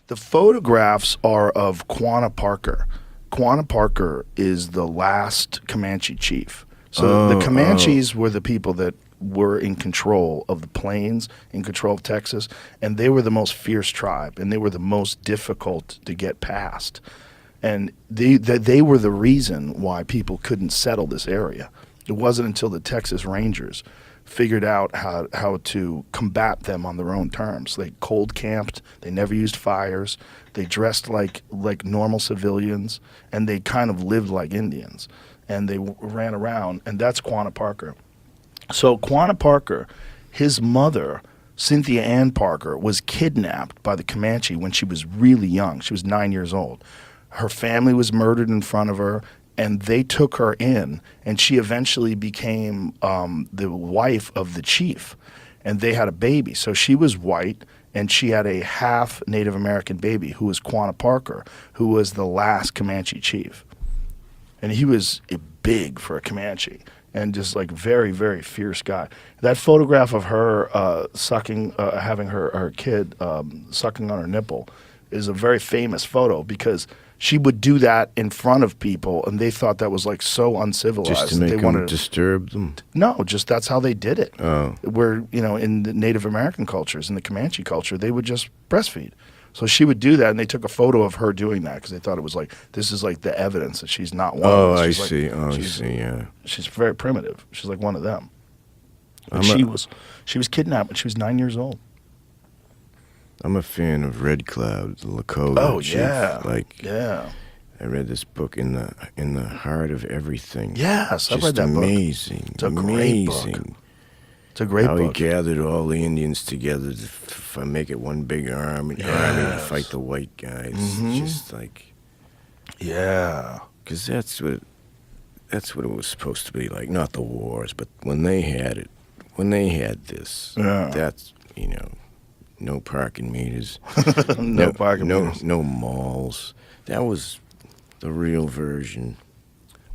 The photographs are of Quanah Parker. Quanah Parker is the last Comanche chief. So the Comanches were the people that were in control of the plains, in control of Texas, and they were the most fierce tribe, and they were the most difficult to get past. And they were the reason why people couldn't settle this area. It wasn't until the Texas Rangers figured out how to combat them on their own terms. They cold camped, they never used fires, they dressed like normal civilians, and they kind of lived like Indians. And they ran around, and that's Quanah Parker. So Quanah Parker, his mother, Cynthia Ann Parker, was kidnapped by the Comanche when she was really young. She was 9 years old. Her family was murdered in front of her, and they took her in, and she eventually became the wife of the chief, and they had a baby. So she was white, and she had a half Native American baby who was Quanah Parker, who was the last Comanche chief. And he was big for a Comanche and just like very, very fierce guy. That photograph of her sucking, having her kid sucking on her nipple is a very famous photo because she would do that in front of people, and they thought that was like so uncivilized. Just to make them disturb them? No, just that's how they did it. Oh. Where, in the Native American cultures, in the Comanche culture, they would just breastfeed. So she would do that, and they took a photo of her doing that because they thought it was like, this is like the evidence that she's not one of us. I She's see. Like, I see, yeah. She's very primitive. She's like one of them. And she was kidnapped when she was 9 years old. I'm a fan of Red Cloud, the Lakota. Oh, chief. yeah. Yeah. I read this book, In the Heart of Everything. Yes, I've read that book. Amazing. It's a great book. It's a great book. How he book. gathered all the Indians together to make it one big army to fight the white guys. Mhm. Just like, yeah, because that's what it was supposed to be like. Not the wars, but when they had it, when they had this, that's no parking meters, no parking meters, no malls. That was the real version.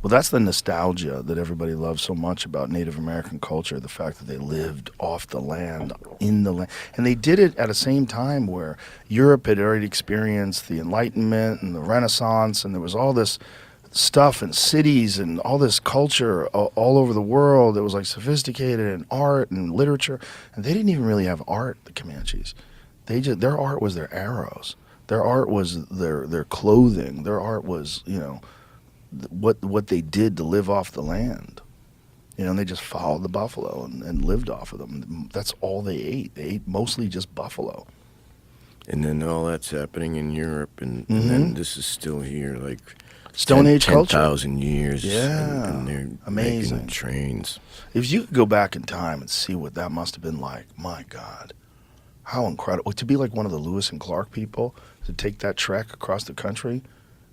Well, that's the nostalgia that everybody loves so much about Native American culture, the fact that they lived off the land, in the land. And they did it at a same time where Europe had already experienced the Enlightenment and the Renaissance, and there was all this stuff and cities and all this culture all over the world that was like sophisticated and art and literature. And they didn't even really have art, the Comanches. Their art was their arrows. Their art was their clothing. Their art was, what they did to live off the land. And they just followed the buffalo and lived off of them. That's all they ate. They ate mostly just buffalo. And then all that's happening in Europe, and then this is still here, like Stone Age culture. 10,000 years. Yeah, and they're amazing making trains. If you could go back in time and see what that must have been like, my God, how incredible. To be like one of the Lewis and Clark people, to take that trek across the country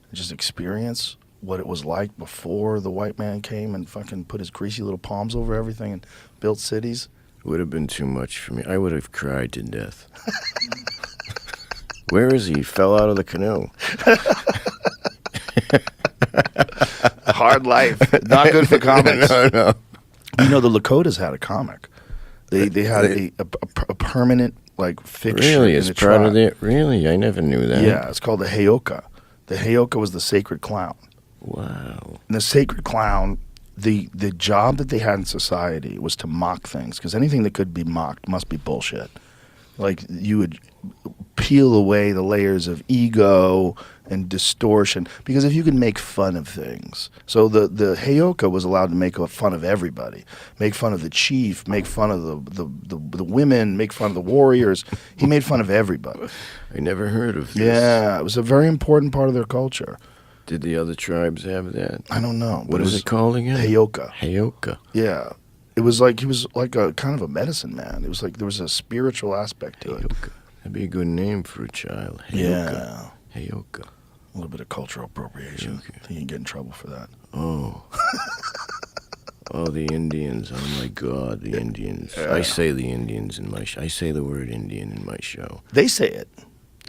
and just experience what it was like before the white man came and fucking put his greasy little palms over everything and built cities. It would have been too much for me. I would have cried to death. Where is he? He fell out of the canoe. Hard life. Not good for comics. No. The Lakotas had a comic. They had a permanent fixture. Really? In It's the part tribe. of it? Really? I never knew that. Yeah, it's called the Heyoka. The Heyoka was the sacred clown. Wow. And the sacred clown, the job that they had in society was to mock things, because anything that could be mocked must be bullshit. Like, you would peel away the layers of ego and distortion, because if you can make fun of things. So the Heyoka was allowed to make fun of everybody, make fun of the chief, make fun of the women, make fun of the warriors. He made fun of everybody. I never heard of this. Yeah, it was a very important part of their culture. Did the other tribes have that? I don't know. What is it called again? Heyoka. Heyoka. Yeah. It was like he was like a kind of a medicine man. It was like there was a spiritual aspect to it. Heyoka. That'd be a good name for a child. Heyoka. Yeah. Heyoka. A little bit of cultural appropriation. Okay. I think you get in trouble for that. Oh. Oh, the Indians. Oh, my God, the Indians. Yeah. I say the Indians in my show. I say the word Indian in my show. They say it.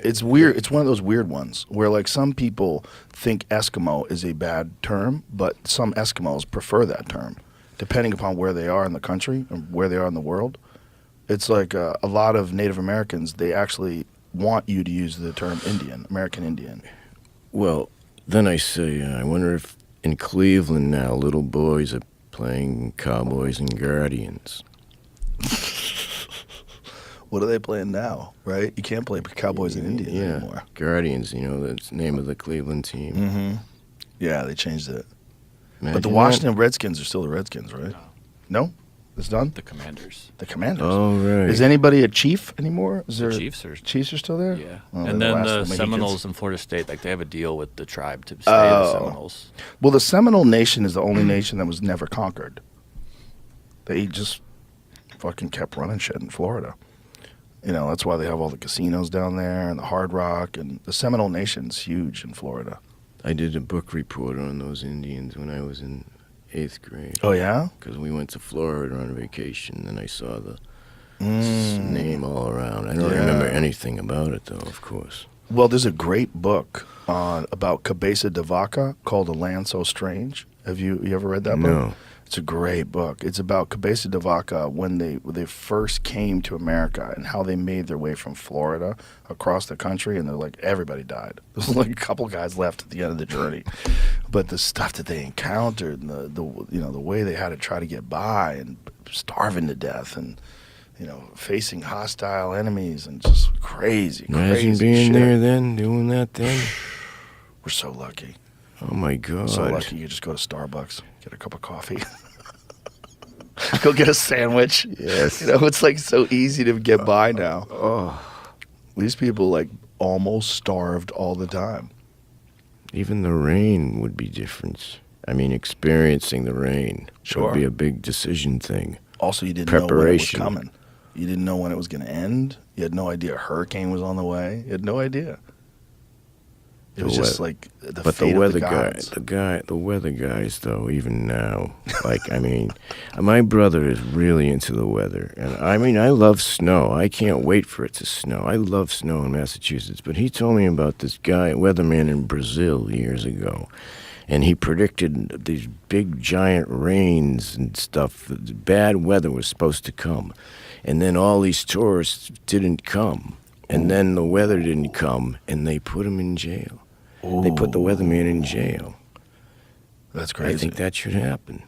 It's weird. It's one of those weird ones where, like, some people think Eskimo is a bad term, but some Eskimos prefer that term, depending upon where they are in the country and where they are in the world. It's like a lot of Native Americans, they actually want you to use the term Indian, American Indian. Well, then I say, I wonder if in Cleveland now little boys are playing Cowboys and Guardians. What are they playing now, right? You can't play Cowboys and Indians anymore. Guardians, that's the name of the Cleveland team. Mm-hmm. Yeah, they changed it. Imagine but the Washington Redskins are still the Redskins, right? No? It's done? The Commanders. The Commanders. Oh, right. Is anybody a Chief anymore? Is there The Chiefs are still there? Yeah. Oh, and they're then the the last Seminoles in Florida State, like they have a deal with the tribe to stay the Seminoles. Well, the Seminole Nation is the only nation that was never conquered. They just fucking kept running shit in Florida. That's why they have all the casinos down there and the Hard Rock. And the Seminole Nation's huge in Florida. I did a book report on those Indians when I was in 8th grade. Oh, yeah? Because we went to Florida on vacation, and I saw the name all around. I don't remember anything about it, though, of course. Well, there's a great book about Cabeza de Vaca called A Land So Strange. Have you ever read that book? No. It's a great book. It's about Cabeza de Vaca when they first came to America and how they made their way from Florida across the country, and they're like, everybody died. There was like a couple guys left at the end of the journey. But the stuff that they encountered and the way they had to try to get by and starving to death and facing hostile enemies and just crazy Imagine being shit. there then, doing that then. We're so lucky. Oh, my God. So lucky you just go to Starbucks, get a cup of coffee. Go get a sandwich. Yes. It's like so easy to get by now. Oh. These people like almost starved all the time. Even the rain would be different. I mean, experiencing the rain would be a big decision thing. Also, you didn't know when it was coming. You didn't know when it was going to end. You had no idea a hurricane was on the way. You had no idea. It was just like the fate of the gods. The weather guys, though, even now, my brother is really into the weather, and I love snow. I can't wait for it to snow. I love snow in Massachusetts, but he told me about this guy, weatherman in Brazil years ago, and he predicted these big giant rains and stuff. Bad weather was supposed to come, and then all these tourists didn't come. And then the weather didn't come, and they put him in jail. Ooh. They put the weatherman in jail. That's crazy. I think that should happen.